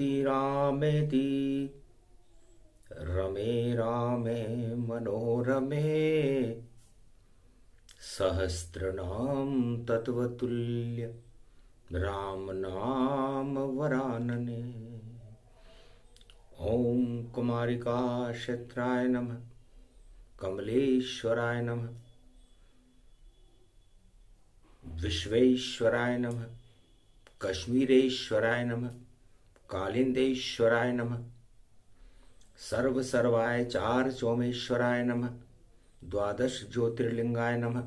रामेति रामेति रमे रामे मनोरमे सहस्रनाम तत्वतुल्य राम नाम वरानने। ओम कुमारिका क्षेत्राय नमः, कमलेश्वराय नमः, विश्वेश्वराय नमः, कश्मीरेश्वराय नमः, कालिंदेश्वराय नमः, सर्व सर्वाय चार चौमेश्वराय नमः, द्वादश ज्योतिर्लिंगाय नमः,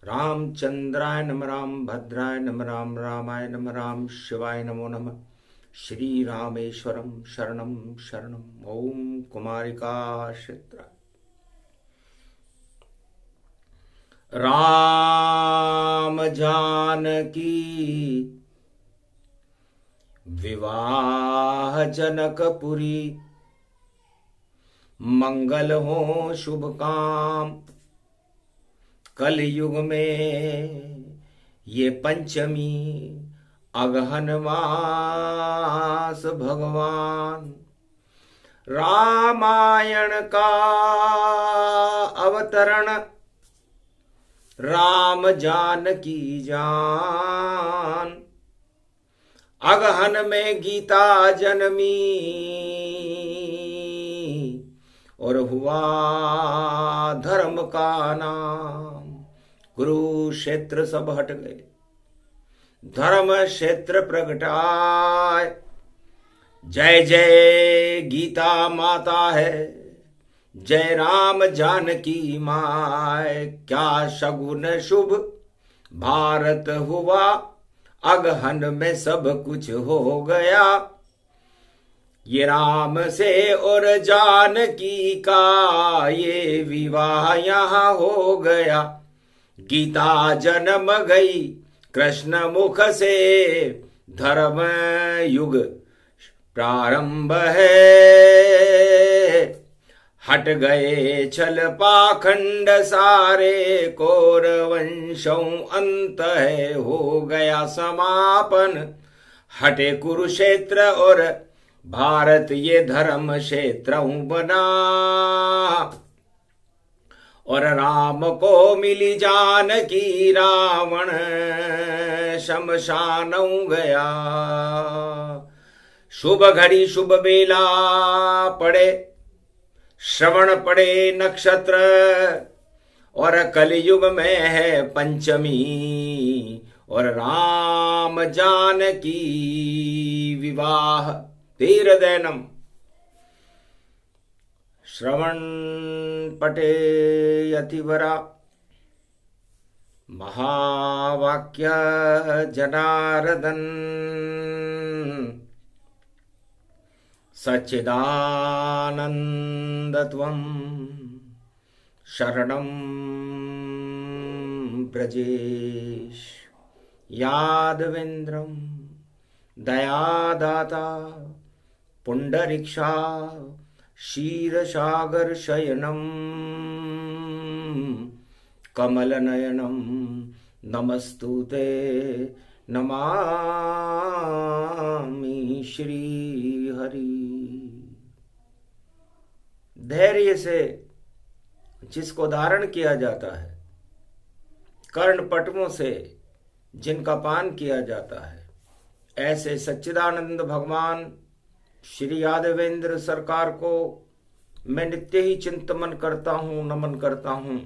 रामचंद्राय नमः, राम भद्राय नमः, राम रामाय नमः, राम शिवाय नमो नमः, श्री रामेश्वरम शरणम शरणम। ओम कुमारिका क्षेत्राय। राम जानकी विवाह जनकपुरी, मंगल हो शुभ काम। कलयुग में ये पंचमी अगहन मास भगवान रामायण का अवतरण, राम जानकी जान। अगहन में गीता जन्मी और हुआ धर्म का नाम। कुरुक्षेत्र सब हट गए, धर्म क्षेत्र प्रगटाए। जय जय गीता माता है, जय राम जानकी माय। क्या शगुन शुभ भारत हुआ, अगहन में सब कुछ हो गया। ये राम से और जानकी का ये विवाह यहाँ हो गया। गीता जन्म गई कृष्ण मुख से, धर्म युग प्रारंभ है। हट गए छल पाखंड सारे, कौरवंशों अंत है हो गया समापन। हटे कुरुक्षेत्र और भारत ये धर्म क्षेत्र बना। और राम को मिली जानकी, रावण शमशान गया। शुभ घड़ी शुभ बेला पड़े, श्रवण पड़े नक्षत्र। और कलयुग में है पंचमी, और राम जानकी विवाह तीरदैनम। श्रवण पटे यतिवरा, महावाक्य जनार्दन। सच्चिदानंदत्वं शरणं ब्रजेश। यादवेन्द्रं दयादाता, पुंडरीक्षा क्षीरसागर शयनम। कमलनयनम नमस्तुते, नमामि श्री हरि। धैर्य से जिसको धारण किया जाता है, कर्ण पटमों से जिनका पान किया जाता है, ऐसे सच्चिदानंद भगवान श्री यादवेंद्र सरकार को मैं नित्य ही चिंतन करता हूं, नमन करता हूं।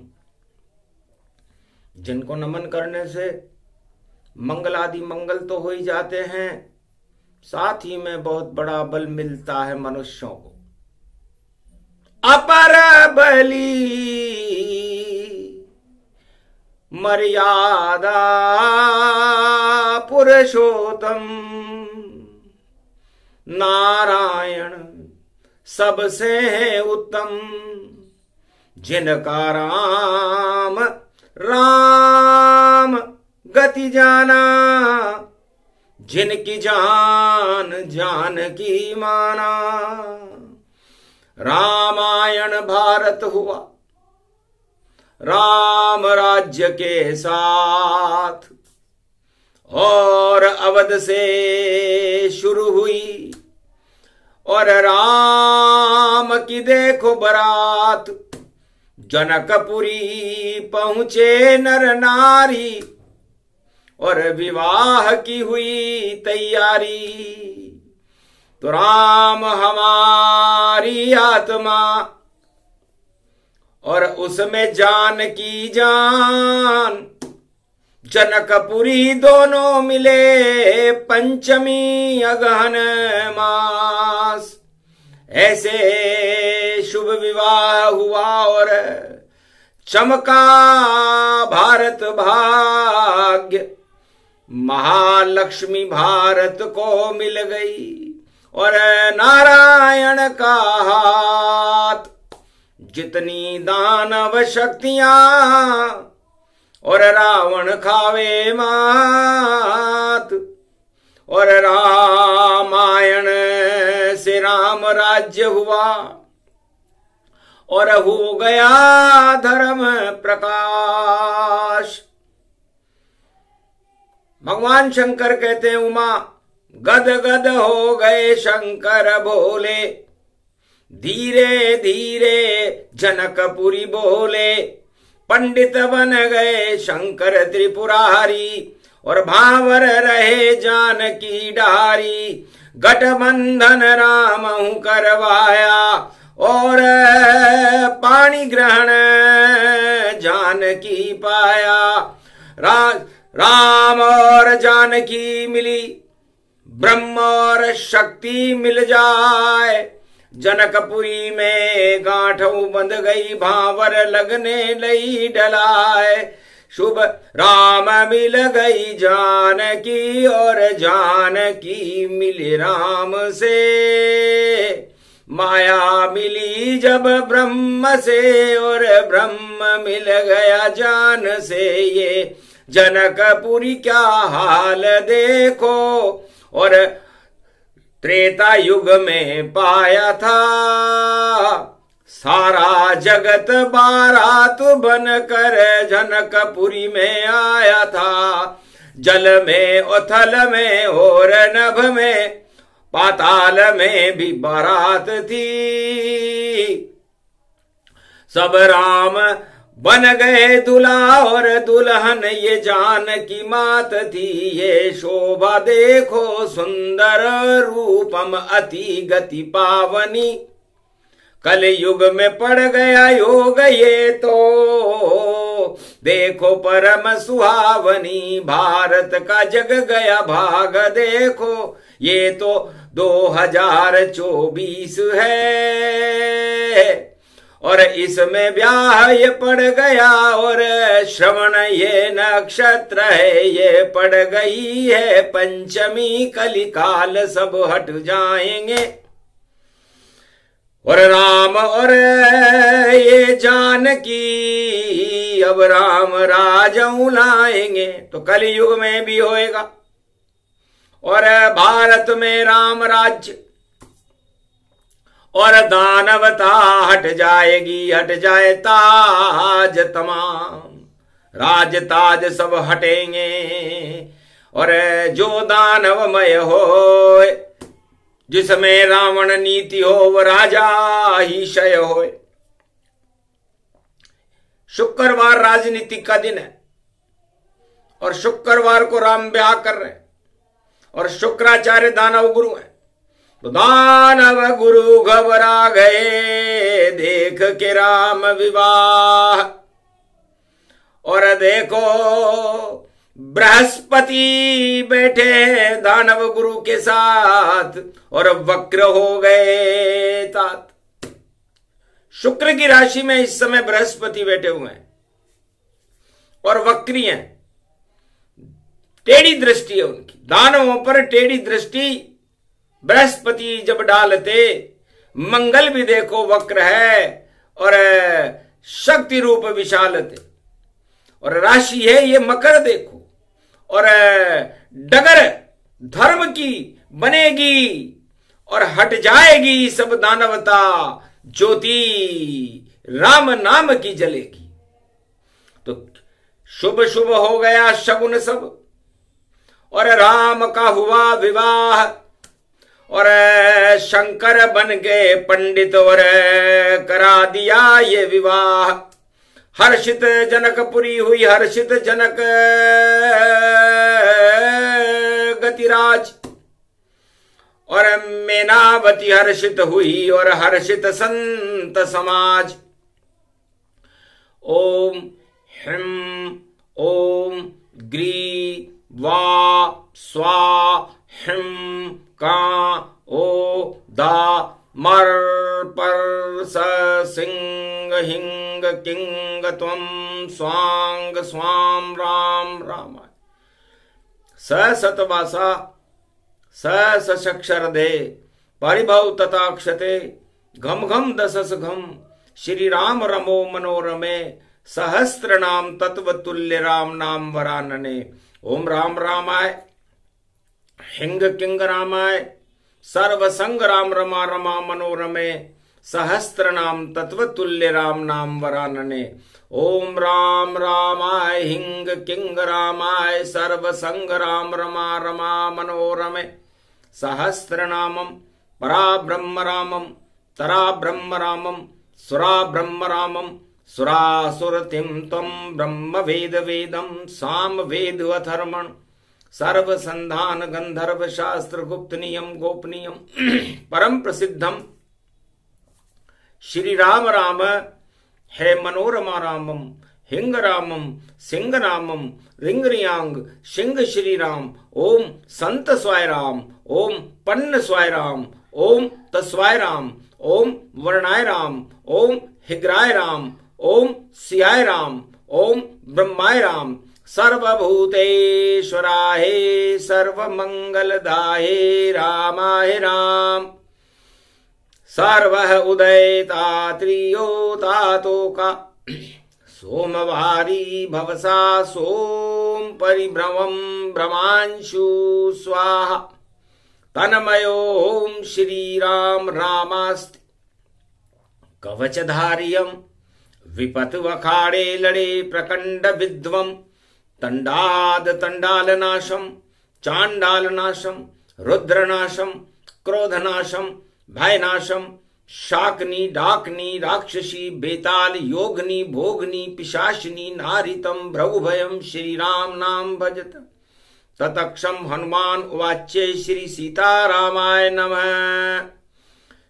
जिनको नमन करने से मंगल आदि मंगल तो हो ही जाते हैं, साथ ही में बहुत बड़ा बल मिलता है मनुष्यों को। अपर बली मर्यादा पुरुषोत्तम, नारायण सबसे है उत्तम। जिनका राम राम गति जाना, जिनकी जान जान की माना। रामायण भारत हुआ राम राज्य के साथ, और अवध से शुरू हुई और राम की देखो बारात, जनकपुरी पहुंचे नर नारी, और विवाह की हुई तैयारी। तो राम हमारी आत्मा और उसमें जान की जान, जनकपुरी दोनों मिले पंचमी अगहन मास। ऐसे शुभ विवाह हुआ और चमका भारत भाग्य, महालक्ष्मी भारत को मिल गई और नारायण का हाथ। जितनी दानव शक्तियां और रावण खावे मात, और रामायण से राम राज्य हुआ और हो गया धर्म प्रकाश। भगवान शंकर कहते हैं, उमा गद गद हो गए शंकर बोले, धीरे धीरे जनकपुरी बोले, पंडित बन गए शंकर त्रिपुरारी, और भावर रहे जानकी डारी। गठबंधन राम करवाया और पाणी ग्रहण जानकी पाया। राम और जानकी मिली, ब्रह्म और शक्ति मिल जाए। जनकपुरी में गांठों बंध गई, भावर लगने लई डलाए। शुभ राम मिल गई जानकी, और जानकी मिली राम से। माया मिली जब ब्रह्म से, और ब्रह्म मिल गया जान से। ये जनकपुरी क्या हाल देखो, और त्रेता युग में पाया था सारा जगत बारात बनकर जनकपुरी में आया था। जल में उथल में और नभ में पाताल में भी बारात थी। सब राम बन गए दुल्हा और दुल्हन, ये जानकी मात थी। ये शोभा देखो सुंदर रूपम अति गति पावनी। कल युग में पड़ गया योग ये तो देखो परम सुहावनी। भारत का जग गया भाग देखो, ये तो 2024 है। और इसमें ब्याह ये पड़ गया, और श्रवण ये नक्षत्र है। ये पड़ गई है पंचमी, कलिकाल सब हट जाएंगे। और राम और ये जानकी अब राम राज लाएंगे। तो कलयुग में भी होएगा, और भारत में राम राज्य, और दानवता हट जाएगी। हट जाए ताज तमाम, राज ताज सब हटेंगे। और जो दानवमय हो, जिसमें रावण नीति हो, वो राजा ही क्षय हो। शुक्रवार राजनीति का दिन है, और शुक्रवार को राम ब्याह कर रहे हैं, और शुक्राचार्य दानव गुरु हैं। तो दानव गुरु घबरा गए देख के राम विवाह। और देखो बृहस्पति बैठे हैं दानव गुरु के साथ, और वक्र हो गए तात। शुक्र की राशि में इस समय बृहस्पति बैठे हुए हैं और वक्री हैं। टेढ़ी दृष्टि है उनकी, दानवों पर टेढ़ी दृष्टि बृहस्पति जब डालते। मंगल भी देखो वक्र है, और शक्ति रूप विशालते, और राशि है ये मकर देखो। और डगर धर्म की बनेगी, और हट जाएगी सब दानवता। ज्योति राम नाम की जलेगी। तो शुभ शुभ हो गया शगुन सब, और राम का हुआ विवाह। और शंकर बन गए पंडित और करा दिया ये विवाह। हर्षित जनकपुरी हुई हर्षित जनक गतिराज और मेनावती हर्षित हुई और हर्षित संत समाज। ओम हिम ओम ग्री वा स्वा हिम का ओ दा मर पर स सिंह हिंग किंग त्वम स्वांग स्वाम राम रामाय। स सतवासा स सक्षर दे परिभव तथाक्षते घम घम दशस घम श्री राम रमो मनोरमे सहस्त्र नाम तत्व तुल्य राम नाम वरानने। ओम राम रामाय हिंग किंग रामाय सर्व संग राम रमा रमा मनोरमे सहस्त्र नाम तत्व तुल्य राम नाम वरानने। ओम राम रामाय हिंग किंग रामाय सर्व संग राम रमा रमा मनोरमे सहस्त्र नामम परा ब्रह्म रामम तरा ब्रह्म रामम सुरा ब्रह्म रामम सुरासुरतिम तम ब्रह्म वेद वेदम साम वेद अथर्मण सर्व संधान गंधर्व शास्त्र गुप्त नियम गोपनीयम परम प्रसिद्धम श्री राम राम है मनोरमा रामम हिंग रामम सिंह नामम रिंग रियांग सिंह श्री राम। ओम संत स्वाय राम ओम पन्न स्वाय राम ओम तस्वाय राम ओम वर्णाय राम ओम हिग्राय राम ओम सियाय राम ओम ब्रह्माय राम सर्वभूतेश्वराय सर्वमंगलदाय रामाय राम। सर्व उदयता त्रियोतातो का सोमवारी भवसा सोम परिभ्रमं भ्रमांशु स्वाहा तन्मयो ओम श्री राम रामास्ति। कवचधारियम विपत वखाड़े लड़े प्रकंड विद्वम तंडाद तंडालनाशम चांडालनाशम रुद्रनाशम क्रोधनाशम भयनाशम शाकनी डाकनी राक्षसी बेताल योगनी भोगनी पिशाचिनी नारितम भ्रभयम श्री राम नाम भजत। ततक्षम हनुमान उवाच्य श्री सीतारामाय नमः।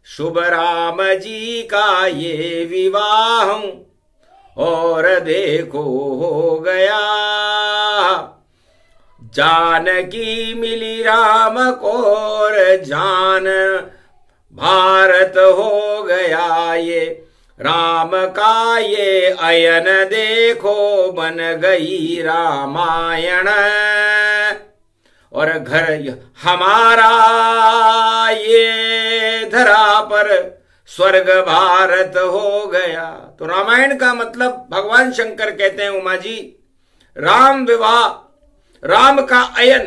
शुभ राम जी का ये विवाह और देखो हो गया जानकी मिली राम को और जान भारत हो गया ये राम का ये अयन देखो बन गई रामायण और घर हमारा ये धरा पर स्वर्ग भारत हो गया। तो रामायण का मतलब भगवान शंकर कहते हैं उमा जी राम विवाह राम का अयन।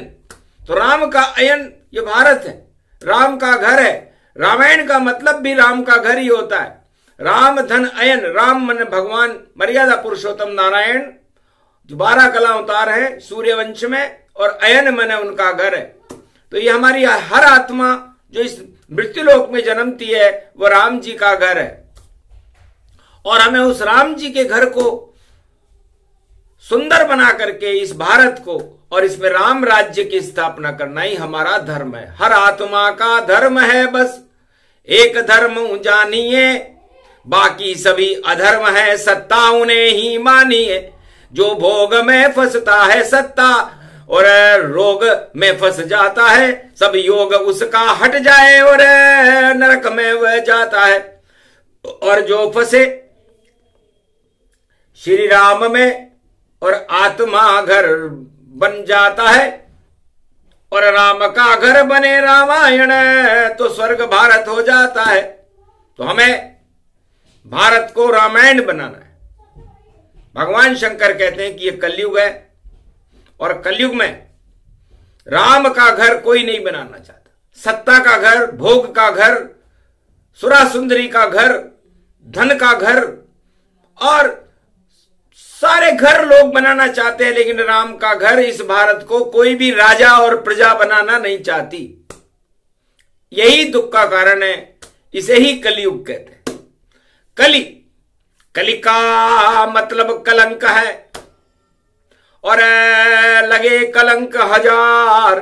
तो राम का अयन ये भारत है राम का घर है। रामायण का मतलब भी राम का घर ही होता है। राम धन अयन राम मन भगवान मर्यादा पुरुषोत्तम नारायण जो 12 कला अवतार है सूर्यवंश में और अयन मन उनका घर है। तो ये हमारी हर आत्मा जो इस मृत्युलोक में जन्मती है वो राम जी का घर है और हमें उस राम जी के घर को सुंदर बना करके इस भारत को और इसमें राम राज्य की स्थापना करना ही हमारा धर्म है। हर आत्मा का धर्म है बस एक धर्म जानिए बाकी सभी अधर्म है सत्ता उन्हें ही मानिए। जो भोग में फंसता है सत्ता और रोग में फंस जाता है सब योग उसका हट जाए और नरक में वह जाता है। और जो फंसे श्री राम में और आत्मा घर बन जाता है और राम का घर बने रामायण तो स्वर्ग भारत हो जाता है। तो हमें भारत को रामायण बनाना है। भगवान शंकर कहते हैं कि यह कलयुग है और कलयुग में राम का घर कोई नहीं बनाना चाहता। सत्ता का घर भोग का घर सुरा सुंदरी का घर धन का घर और सारे घर लोग बनाना चाहते हैं लेकिन राम का घर इस भारत को कोई भी राजा और प्रजा बनाना नहीं चाहती। यही दुख का कारण है, इसे ही कलयुग कहते हैं। कली का मतलब कलंक है, और लगे कलंक हजार,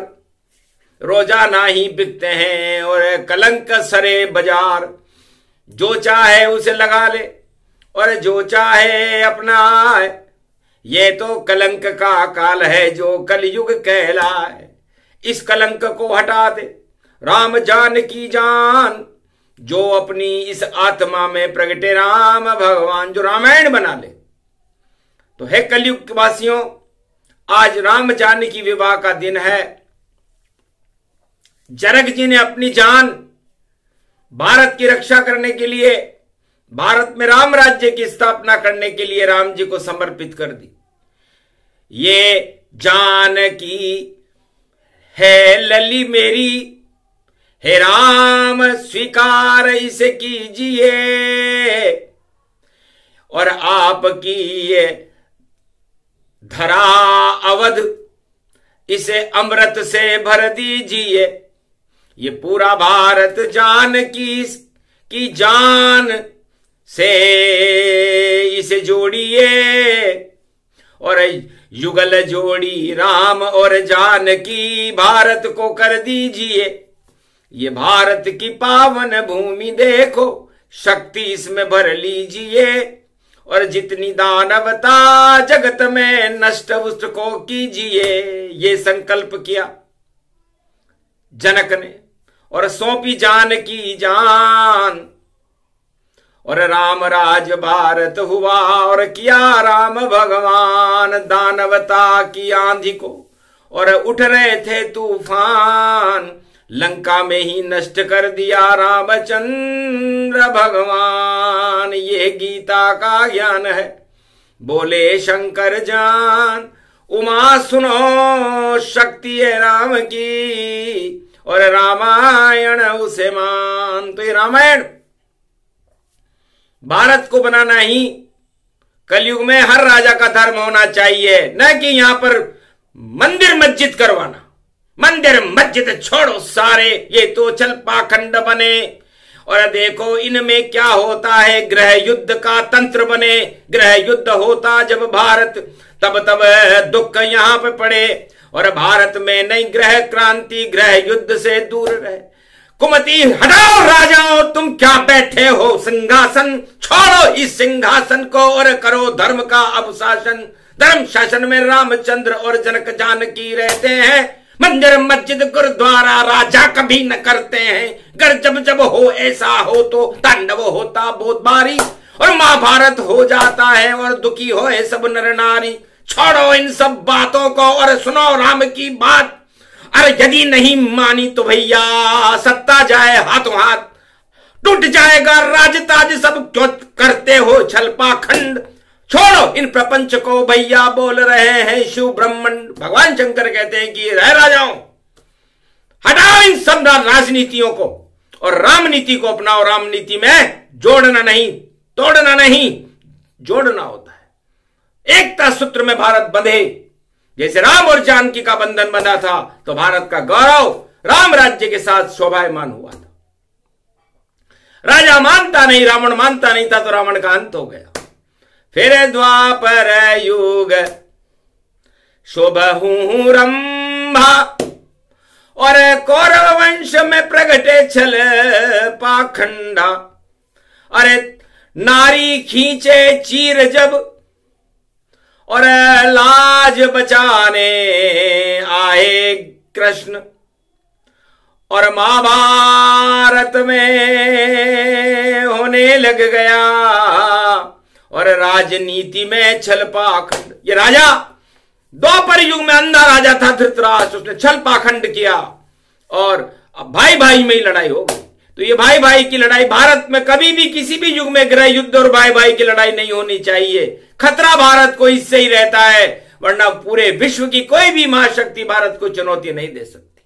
रोजाना ही बिकते हैं और कलंक सरे बाजार। जो चाहे उसे लगा ले और जो चाहे अपनाए, ये तो कलंक का काल है जो कलयुग कहलाए। इस कलंक को हटा दे राम जान की जान, जो अपनी इस आत्मा में प्रगटे राम भगवान, जो रामायण बना ले। तो है कलयुग वासियों, आज राम जानकी विवाह का दिन है। जनक जी ने अपनी जान भारत की रक्षा करने के लिए, भारत में राम राज्य की स्थापना करने के लिए राम जी को समर्पित कर दी। ये जानकी है लली मेरी, हे राम स्वीकार इसे कीजिए, और आपकी ये धरा अवध इसे अमृत से भर दीजिए। ये पूरा भारत जानकी की जान से इसे जोड़िए, और युगल जोड़ी राम और जानकी भारत को कर दीजिए। ये भारत की पावन भूमि देखो, शक्ति इसमें भर लीजिए, और जितनी दानवता जगत में नष्ट उसको कीजिए। ये संकल्प किया जनक ने और सौंपी जानकी जान, और राम राज भारत हुआ और किया राम भगवान दानवता की आंधी को, और उठ रहे थे तूफान, लंका में ही नष्ट कर दिया रामचंद्र भगवान। ये गीता का ज्ञान है, बोले शंकर जान, उमा सुनो शक्ति है राम की, और रामायण उसे मान। तो ये रामायण भारत को बनाना ही कलयुग में हर राजा का धर्म होना चाहिए, न कि यहां पर मंदिर मस्जिद करवाना। मंदिर मस्जिद छोड़ो सारे, ये तो चल पाखंड बने। और देखो इनमें क्या होता है, गृह युद्ध का तंत्र बने। गृह युद्ध होता जब भारत, तब दुख यहां पे पड़े, और भारत में नई गृह क्रांति गृह युद्ध से दूर रहे। कुमति हटाओ राजाओं, तुम क्या बैठे हो सिंहासन, छोड़ो इस सिंहासन को और करो धर्म का अनुशासन। धर्म शासन में रामचंद्र और जनक जानकी रहते हैं, मंदिर मस्जिद गुरुद्वारा राजा कभी न करते हैं। गर जब जब हो ऐसा हो तो तांडव होता बहुत बारी, और महाभारत हो जाता है और दुखी हो सब नर नारी। छोड़ो इन सब बातों को और सुनो राम की बात। अरे यदि नहीं मानी तो भैया सत्ता जाए हाथों हाथ, टूट जाएगा राजताज, सब क्यों करते हो छल पाखंड। छोड़ो इन प्रपंच को भैया, बोल रहे हैं शिव ब्रह्मण। भगवान शंकर कहते हैं कि रह राजाओं, हटाओ इन सब राजनीतियों को और रामनीति को अपनाओ। रामनीति में जोड़ना नहीं, तोड़ना नहीं, जोड़ना होता है। एकता सूत्र में भारत बंधे, जैसे राम और जानकी का बंधन बंधा था, तो भारत का गौरव राम राज्य के साथ शोभायमान हुआ था। राजा मानता नहीं, रावण मानता नहीं था, तो रावण का अंत हो गया। फिर द्वापर युग शोभहू रंभा, और कौरव वंश में प्रगटे छल पाखंडा। अरे नारी खींचे चीर जब, और लाज बचाने आए कृष्ण, और महाभारत में होने लग गया और राजनीति में छल पाखंड। ये राजा द्वापर युग में अंधा राजा था धृतराष्ट्र, उसने छल पाखंड किया और भाई भाई में ही लड़ाई हो गई। तो ये भाई भाई की लड़ाई भारत में कभी भी किसी भी युग में गृह युद्ध और भाई भाई की लड़ाई नहीं होनी चाहिए। खतरा भारत को इससे ही रहता है, वरना पूरे विश्व की कोई भी महाशक्ति भारत को चुनौती नहीं दे सकती।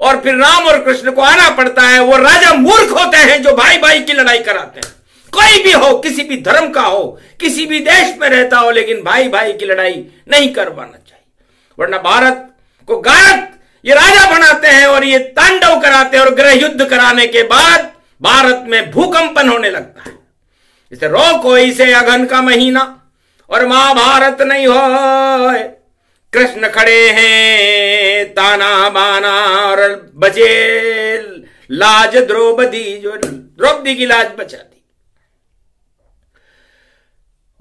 और फिर राम और कृष्ण को आना पड़ता है। वो राजा मूर्ख होते हैं जो भाई भाई की लड़ाई कराते हैं। कोई भी हो, किसी भी धर्म का हो, किसी भी देश में रहता हो, लेकिन भाई भाई की लड़ाई नहीं करवाना चाहिए, वरना भारत को गायक ये राजा बनाते हैं और ये तांडव कराते हैं और गृह युद्ध कराने के बाद भारत में भूकंपन होने लगता है। इसे रोको इसे अगन का महीना और महाभारत नहीं हो। कृष्ण खड़े हैं ताना बाना और बचे लाज द्रौपदी, जो द्रौपदी की लाज बचा दी।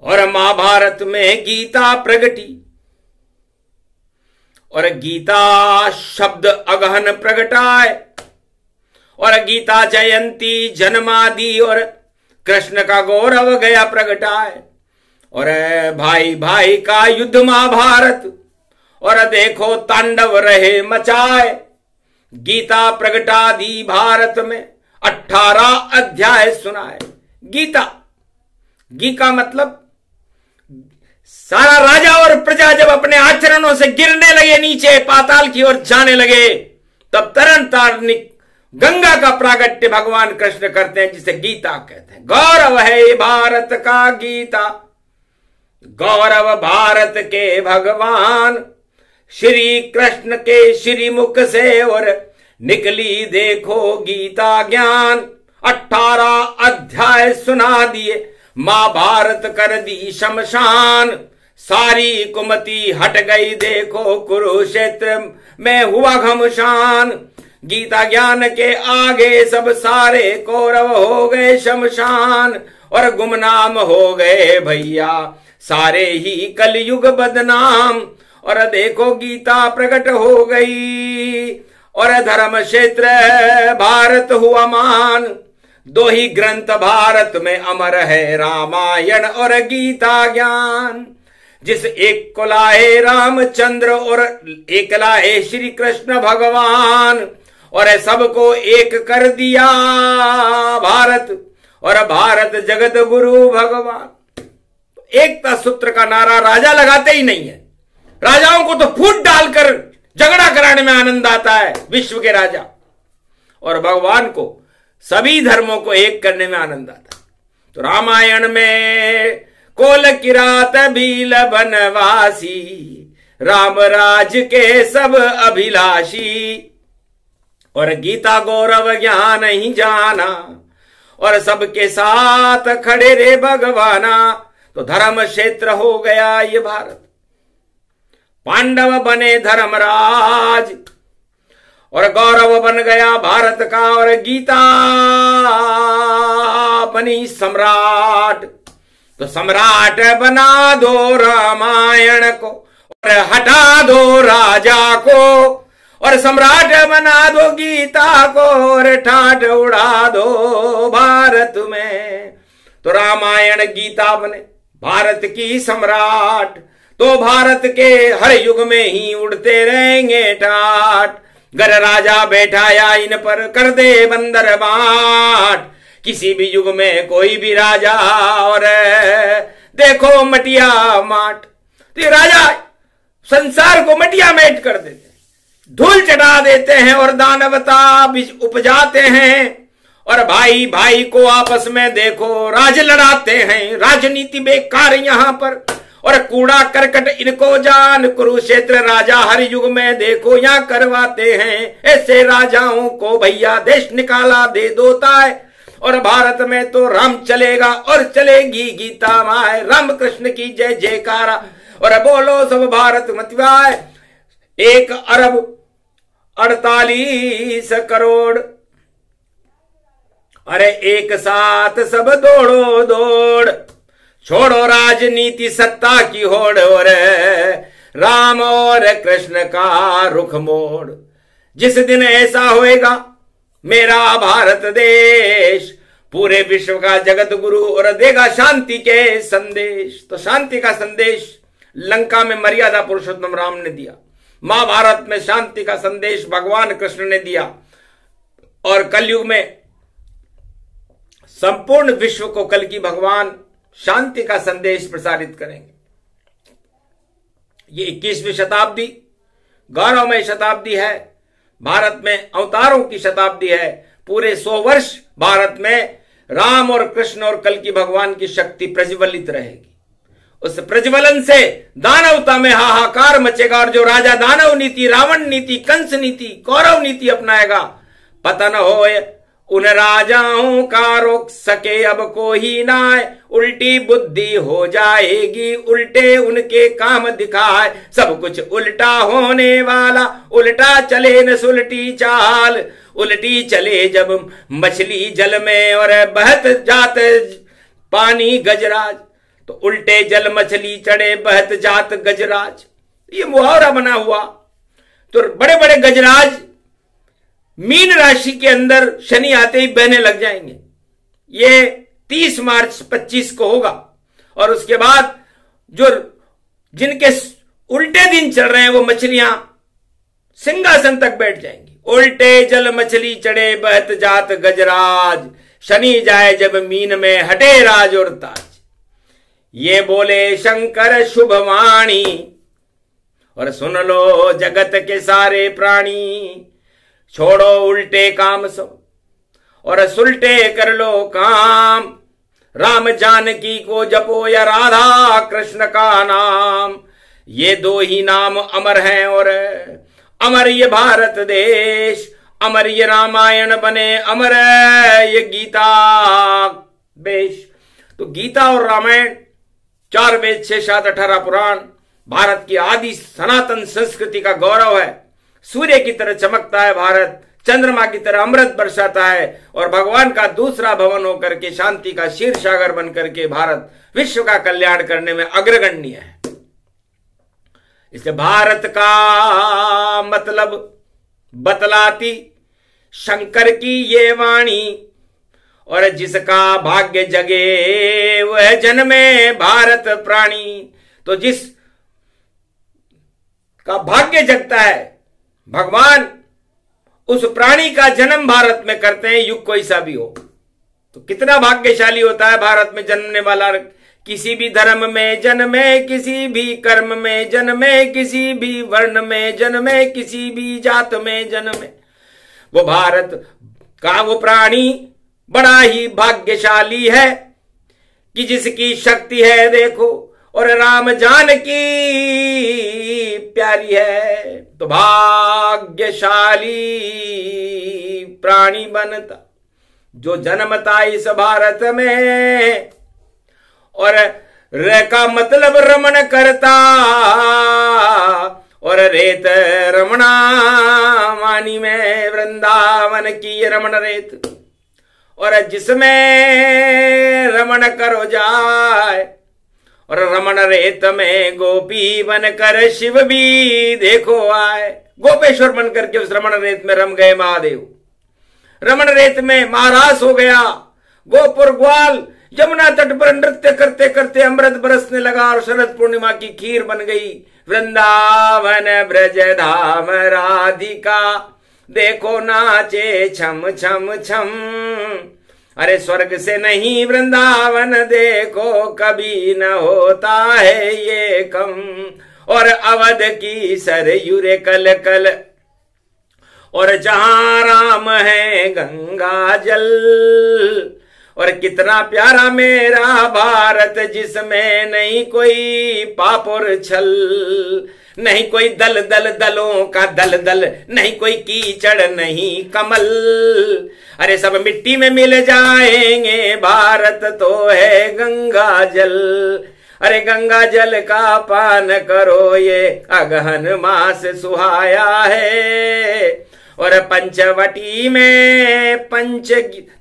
और महाभारत में गीता प्रगटी और गीता शब्द अगहन प्रगटाए और गीता जयंती जन्मादि और कृष्ण का गौरव गया प्रगटाए और भाई भाई का युद्ध महाभारत और देखो तांडव रहे मचाए। गीता प्रगटा दी भारत में 18 अध्याय सुनाए। गीता, गी का मतलब सारा राजा और प्रजा जब अपने आचरणों से गिरने लगे नीचे पाताल की ओर जाने लगे, तब तरन तारनिक गंगा का प्रागट्य भगवान कृष्ण करते हैं, जिसे गीता कहते हैं। गौरव है भारत का गीता, गौरव भारत के भगवान श्री कृष्ण के श्रीमुख से और निकली देखो गीता ज्ञान। 18 अध्याय सुना दिए, महाभारत कर दी शमशान। सारी कुमति हट गई देखो कुरुक्षेत्र में हुआ घमशान। गीता ज्ञान के आगे सब सारे कौरव हो गए शमशान और गुमनाम हो गए भैया सारे ही कलयुग बदनाम। और देखो गीता प्रकट हो गई और धर्म क्षेत्र भारत हुआ मान। 2 ही ग्रंथ भारत में अमर है, रामायण और गीता ज्ञान। जिस एक को लाए रामचंद्र और एक लाए श्री कृष्ण भगवान और सबको एक कर दिया भारत और भारत जगत गुरु भगवान। एकता सूत्र का नारा राजा लगाते ही नहीं है, राजाओं को तो फूट डालकर झगड़ा कराने में आनंद आता है विश्व के राजा, और भगवान को सभी धर्मों को एक करने में आनंद आता है। तो रामायण में कोल किरात भील बनवासी, राम राज के सब अभिलाषी और गीता गौरव ज्ञान ही जाना और सबके साथ खड़े रे भगवाना। तो धर्म क्षेत्र हो गया ये भारत, पांडव बने धर्मराज और गौरव बन गया भारत का और गीता बनी सम्राट। तो सम्राट बना दो रामायण को और हटा दो राजा को और सम्राट बना दो गीता को और ठाठ उड़ा दो भारत में। तो रामायण गीता बने भारत की सम्राट, तो भारत के हर युग में ही उड़ते रहेंगे ठाट। गर राजा बैठाया इन पर कर दे बंदर बाट, किसी भी युग में कोई भी राजा और देखो मटिया माट। तो ये राजा संसार को मटिया मेट कर देते हैं, धूल चढ़ा देते हैं और दानवता उपजाते हैं और भाई भाई को आपस में देखो राज लड़ाते हैं। राजनीति बेकार यहां पर और कूड़ा करकट इनको जान, कुरुक्षेत्र राजा हर युग में देखो यहां करवाते हैं। ऐसे राजाओं को भैया देश निकाला दे दोता है और भारत में तो राम चलेगा और चलेगी गीता माए। राम कृष्ण की जय जयकारा और बोलो सब भारत मतवाए। 1 अरब 48 करोड़, अरे एक साथ सब दौड़ो दौड़, छोड़ो राजनीति सत्ता की होड़ और राम और कृष्ण का रुख मोड़। जिस दिन ऐसा होएगा मेरा भारत देश, पूरे विश्व का जगत गुरु और देगा शांति के संदेश। तो शांति का संदेश लंका में मर्यादा पुरुषोत्तम राम ने दिया, महाभारत में शांति का संदेश भगवान कृष्ण ने दिया और कलयुग में संपूर्ण विश्व को कल की भगवान शांति का संदेश प्रसारित करेंगे। ये 21वीं शताब्दी गौरवमय शताब्दी है, भारत में अवतारों की शताब्दी है। पूरे 100 वर्ष भारत में राम और कृष्ण और कल की भगवान की शक्ति प्रज्वलित रहेगी उस प्रज्वलन से दानवता में हाहाकार मचेगा और जो राजा दानव नीति, रावण नीति, कंस नीति, कौरव नीति अपनाएगा, पतन होए उन राजाओं का रोक सके अब कोई ना, उल्टी बुद्धि हो जाएगी, उल्टे उनके काम दिखाए, सब कुछ उल्टा होने वाला, उल्टा चले न सुलटी चाल, उल्टी चले जब मछली जल में और बहत जात पानी गजराज, तो उल्टे जल मछली चढ़े बहत जात गजराज, ये मुहावरा बना हुआ। तो बड़े बड़े गजराज मीन राशि के अंदर शनि आते ही बहने लग जाएंगे। ये 30 मार्च 25 को होगा और उसके बाद जो जिनके उल्टे दिन चल रहे हैं वो मछलियां सिंहासन तक बैठ जाएंगी। उल्टे जल मछली चढ़े बहत जात गजराज, शनि जाए जब मीन में हटे राज और ताज। ये बोले शंकर शुभ वाणी और सुन लो जगत के सारे प्राणी, छोड़ो उल्टे काम सब और सुलटे कर लो काम, राम जानकी को जपो या राधा कृष्ण का नाम, ये दो ही नाम अमर हैं और अमर ये भारत देश, अमर ये रामायण बने, अमर ये गीता बेश। तो गीता और रामायण 4 वेद 6 7 18 पुराण भारत की आदि सनातन संस्कृति का गौरव है। सूर्य की तरह चमकता है भारत, चंद्रमा की तरह अमृत बरसाता है और भगवान का दूसरा भवन होकर के शांति का क्षीर सागर बनकर के भारत विश्व का कल्याण करने में अग्रगण्य है। इसलिए भारत का मतलब बतलाती शंकर की ये वाणी, और जिसका भाग्य जगे वह जन्मे भारत प्राणी। तो जिस का भाग्य जगता है भगवान उस प्राणी का जन्म भारत में करते हैं, युग कोई सा भी हो। तो कितना भाग्यशाली होता है भारत में जन्मने वाला, किसी भी धर्म में जन्मे, किसी भी कर्म में जन्मे, किसी भी वर्ण में जन्मे, किसी भी जात में जन्मे, वो भारत का वो प्राणी बड़ा ही भाग्यशाली है कि जिसकी शक्ति है देखो और राम जानकी प्यारी है। तो भाग्यशाली प्राणी बनता जो जन्मता इस भारत में, और र का मतलब रमण करता और रेत रमणा वाणी में वृंदावन की रमण रेत, और जिसमें रमण करो जाए और रमण रेत में गोपी बनकर शिव भी देखो आए। गोपेश्वर बनकर के उस रमण रेत में रम गए महादेव, रमण रेत में महारास हो गया। गोपुर ग्वाल यमुना तट पर नृत्य करते करते अमृत बरसने लगा और शरद पूर्णिमा की खीर बन गई। वृंदावन ब्रज धाम राधिका देखो नाचे छम छम छम, अरे स्वर्ग से नहीं वृंदावन देखो कभी न होता है ये कम, और अवध की सरयुरे कल कल, और जहां राम है गंगा जल, और कितना प्यारा मेरा भारत जिसमें नहीं कोई पाप और छल, नहीं कोई दल दल दलों का दल दल, नहीं कोई कीचड़ नहीं कमल, अरे सब मिट्टी में मिल जाएंगे भारत तो है गंगा जल, अरे गंगा जल का पान करो ये अगहन मास सुहाया है, और पंचवटी में पंच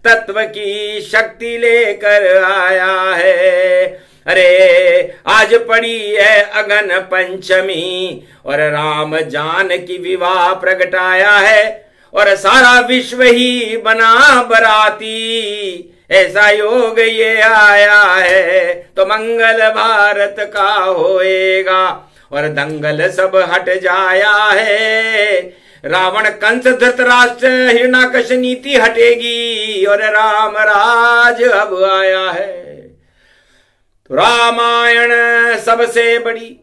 तत्व की शक्ति लेकर आया है। अरे आज पड़ी है अगन पंचमी और राम जान की विवाह प्रगटाया है, और सारा विश्व ही बना बराती, ऐसा योग ये आया है। तो मंगल भारत का होएगा और दंगल सब हट जाया है, रावण कंस धृतराष्ट्र हिरण्याकश नीति हटेगी और राम राज अब आया है। तो रामायण सबसे बड़ी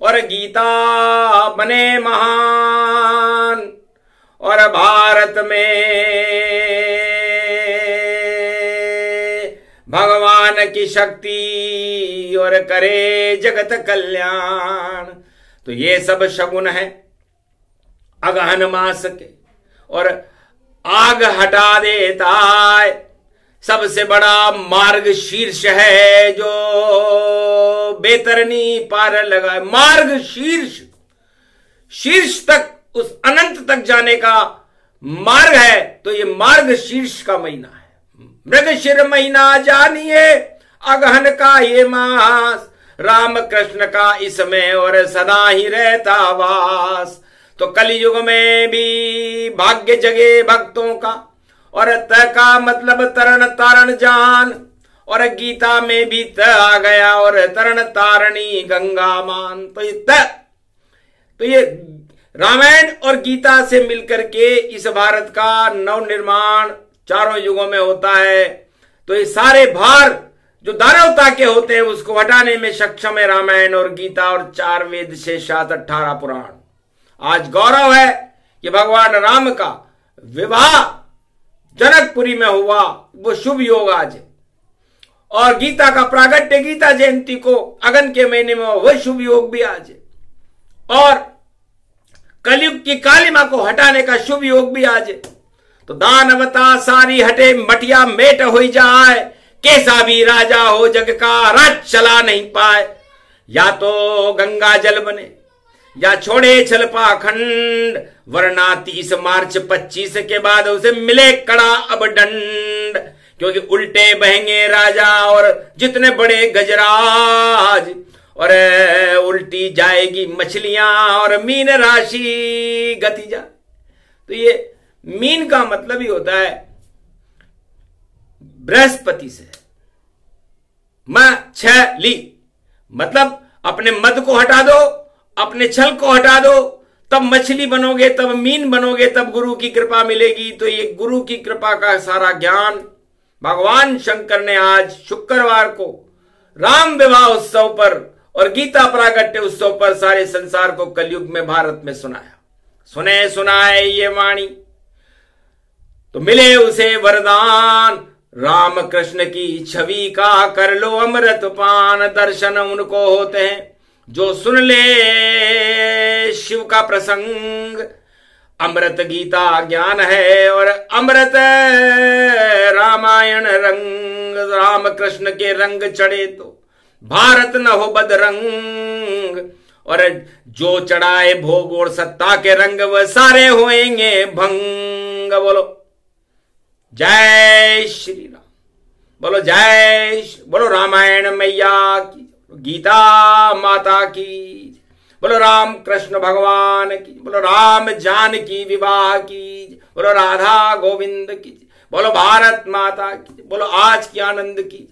और गीता बने महान, और भारत में भगवान की शक्ति और करे जगत कल्याण। तो ये सब शगुन है अगहन मास के, और आग हटा देता है। सबसे बड़ा मार्ग शीर्ष है जो बेतरनी पार लगा। मार्ग शीर्ष, शीर्ष तक, उस अनंत तक जाने का मार्ग है। तो ये मार्ग शीर्ष का महीना है। मृगशिर महीना जानिए अगहन का ये मास, राम कृष्ण का इसमें और सदा ही रहता वास। तो कलयुग में भी भाग्य जगे भक्तों का, और त का मतलब तरण तारण जान, और गीता में भी त आ गया और तरण तारणी गंगा मान। तो ये रामायण और गीता से मिलकर के इस भारत का नव निर्माण चारों युगों में होता है। तो ये सारे भार जो दानवता के होते हैं उसको हटाने में सक्षम है रामायण और गीता और 4 वेद से 18 पुराण। आज गौरव है कि भगवान राम का विवाह जनकपुरी में हुआ, वो शुभ योग आज है। और गीता का प्रागट्य गीता जयंती को अगन के महीने में वह शुभ योग भी आज है। और कलयुग की कालिमा को हटाने का शुभ योग भी आज है। तो दानवता सारी हटे मटिया मेट हो जाए, कैसा भी राजा हो जग का राज चला नहीं पाए। या तो गंगा जल बने या छोड़े छल पाखंड, वरना 30 मार्च 25 के बाद उसे मिले कड़ा अब दंड। क्योंकि उल्टे बहेंगे राजा और जितने बड़े गजराज, और उल्टी जाएगी मछलियां और मीन राशि गति जा। तो ये मीन का मतलब ही होता है बृहस्पति से मछली, मतलब अपने मद को हटा दो, अपने छल को हटा दो, तब मछली बनोगे, तब मीन बनोगे, तब गुरु की कृपा मिलेगी। तो ये गुरु की कृपा का सारा ज्ञान भगवान शंकर ने आज शुक्रवार को राम विवाह उत्सव पर और गीता प्रागट्य उत्सव पर सारे संसार को कलयुग में भारत में सुनाया। सुने सुनाए ये वाणी तो मिले उसे वरदान, राम कृष्ण की छवि का कर लो अमृत पान। दर्शन उनको होते हैं जो सुन ले शिव का प्रसंग। अमृत गीता ज्ञान है और अमृत रामायण रंग। राम कृष्ण के रंग चढ़े तो भारत न हो बदरंग, और जो चढ़ाए भोग और सत्ता के रंग वह सारे होएंगे भंग। बोलो जय श्री राम, बोलो बोलो रामायण मैया की, गीता माता की, बोलो राम कृष्ण भगवान की, बोलो राम जानकी विवाह की, बोलो राधा गोविंद की, बोलो भारत माता की, बोलो आज की आनंद की।